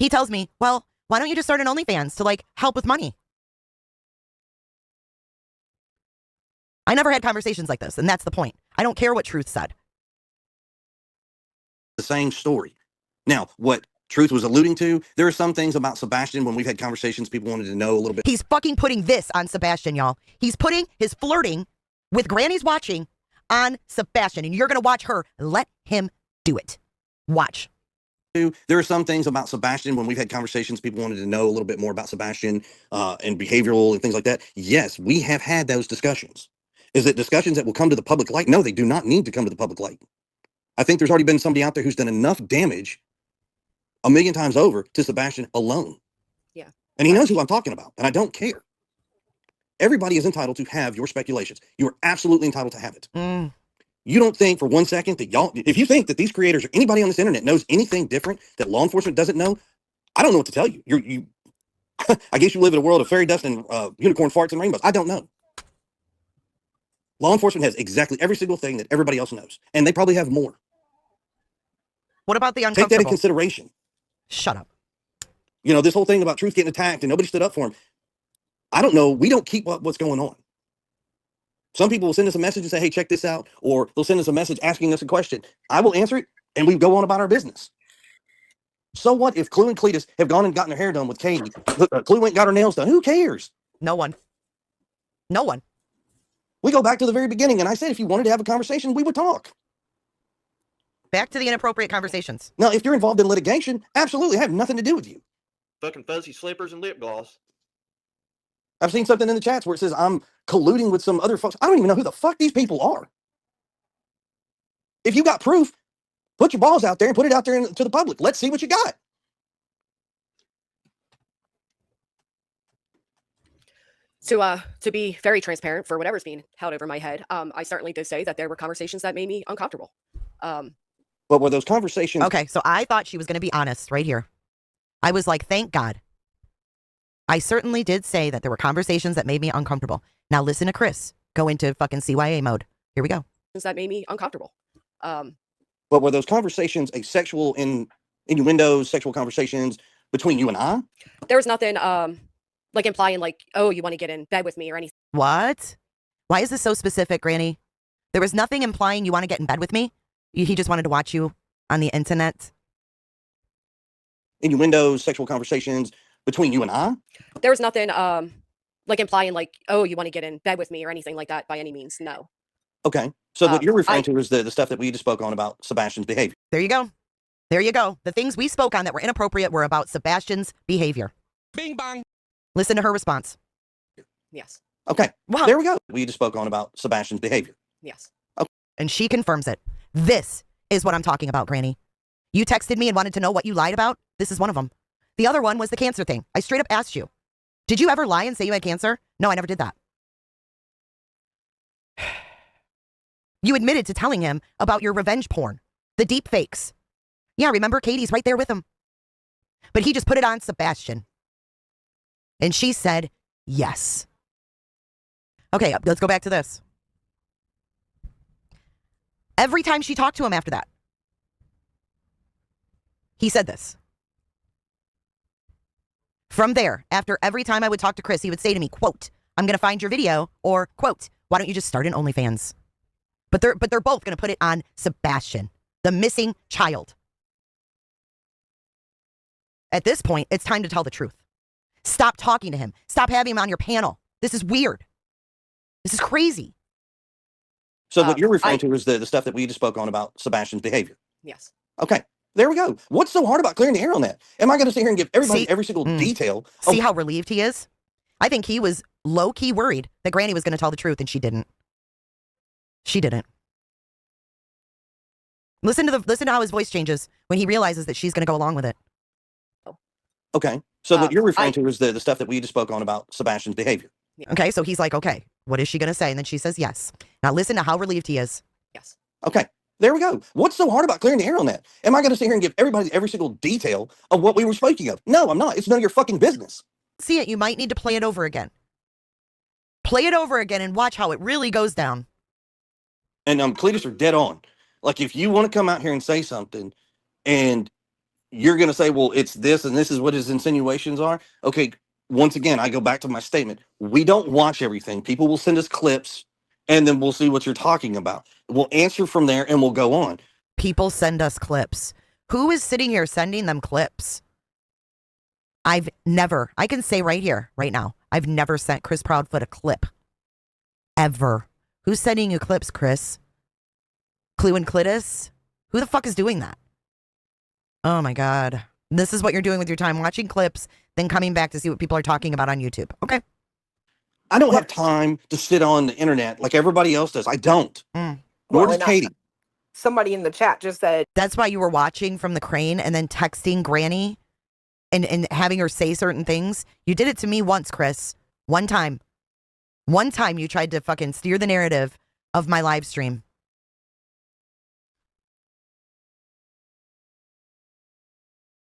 He tells me, well, why don't you just start an OnlyFans to like help with money? I never had conversations like this, and that's the point. I don't care what Truth said. The same story. Now, what Truth was alluding to, there are some things about Sebastian when we've had conversations, people wanted to know a little bit. He's fucking putting this on Sebastian, y'all. He's putting his flirting with Granny's watching on Sebastian, and you're going to watch her. Let him do it. Watch. There are some things about Sebastian when we've had conversations, people wanted to know a little bit more about Sebastian and behavioral and things like that. Yes, we have had those discussions. Is it discussions that will come to the public light? No, they do not need to come to the public light. I think there's already been somebody out there who's done enough damage 1,000,000 times over to Sebastian alone. Yeah. And he knows who I'm talking about, and I don't care. Everybody is entitled to have your speculations. You are absolutely entitled to have it. You don't think for 1 second that y'all, if you think that these creators or anybody on this internet knows anything different that law enforcement doesn't know, I don't know what to tell you. I guess you live in a world of fairy dust and unicorn farts and rainbows. I don't know. Law enforcement has exactly every single thing that everybody else knows, and they probably have more. What about the uncomfortable? Take that in consideration. Shut up. You know, this whole thing about Truth getting attacked and nobody stood up for him. I don't know. We don't keep up what's going on. Some people will send us a message and say, hey, check this out. Or they'll send us a message asking us a question. I will answer it, and we go on about our business. So what if Clue and Cletus have gone and gotten their hair done with Katie? Clue went and got her nails done. Who cares? No one. No one. We go back to the very beginning, and I said if you wanted to have a conversation, we would talk. Back to the inappropriate conversations. Now, if you're involved in litigation, absolutely, I have nothing to do with you. Fucking fuzzy slippers and lip gloss. I've seen something in the chats where it says I'm colluding with some other folks. I don't even know who the fuck these people are. If you got proof, put your balls out there and put it out there to the public. Let's see what you got. To be very transparent for whatever's being held over my head, I certainly did say that there were conversations that made me uncomfortable. But were those conversations? Okay, so I thought she was going to be honest right here. I was like, thank God. I certainly did say that there were conversations that made me uncomfortable. Now listen to Chris. Go into fucking CYA mode. Here we go. That made me uncomfortable. But were those conversations a sexual innuendos, sexual conversations between you and I? There was nothing like implying like, oh, you want to get in bed with me or anything. What? Why is this so specific, Granny? There was nothing implying you want to get in bed with me? He just wanted to watch you on the internet? Innuendos, sexual conversations between you and I? There was nothing like implying like, oh, you want to get in bed with me or anything like that by any means. No. Okay. So what you're referring to is the stuff that we just spoke on about Sebastian's behavior. There you go. There you go. The things we spoke on that were inappropriate were about Sebastian's behavior. Bing bang. Listen to her response. Yes. Okay. Well, there we go. We just spoke on about Sebastian's behavior. Yes. Okay. And she confirms it. This is what I'm talking about, Granny. You texted me and wanted to know what you lied about. This is one of them. The other one was the cancer thing. I straight up asked you, did you ever lie and say you had cancer? No, I never did that. You admitted to telling him about your revenge porn, the deep fakes. Yeah, remember Katie's right there with him. But he just put it on Sebastian. And she said, yes. Okay, let's go back to this. Every time she talked to him after that, he said this. From there, after every time I would talk to Chris, he would say to me, quote, I'm going to find your video, or quote, why don't you just start an OnlyFans? But they're both going to put it on Sebastian, the missing child. At this point, it's time to tell the truth. Stop talking to him. Stop having him on your panel. This is weird. This is crazy. So what you're referring to is the stuff that we just spoke on about Sebastian's behavior. Yes. Okay. There we go. What's so hard about clearing the air on that? Am I going to sit here and give everybody every single detail? See how relieved he is? I think he was low-key worried that Granny was going to tell the truth, and she didn't. She didn't. Listen to how his voice changes when he realizes that she's going to go along with it. Okay. So what you're referring to is the stuff that we just spoke on about Sebastian's behavior. Okay, so he's like, okay, what is she going to say? And then she says yes. Now listen to how relieved he is. Yes. Okay. There we go. What's so hard about clearing the air on that? Am I going to sit here and give everybody every single detail of what we were speaking of? No, I'm not. It's none of your fucking business. See it. You might need to play it over again. Play it over again and watch how it really goes down. And Cletus are dead on. Like, if you want to come out here and say something and you're going to say, well, it's this and this is what his insinuations are. Okay. Once again, I go back to my statement. We don't watch everything. People will send us clips and then we'll see what you're talking about. We'll answer from there and we'll go on. People send us clips. Who is sitting here sending them clips? I've never, I can say right here, right now, I've never sent Chris Proudfoot a clip. Ever. Who's sending you clips, Chris? Clue and Clitus? Who the fuck is doing that? Oh my God. This is what you're doing with your time, watching clips, then coming back to see what people are talking about on YouTube. Okay. I don't have time to sit on the internet like everybody else does. I don't. Nor Well, does and Katie. somebody in the chat just said, That's why you were watching from the crane and then texting Granny and having her say certain things. You did it to me once, Chris. One time. One time you tried to fucking steer the narrative of my live stream.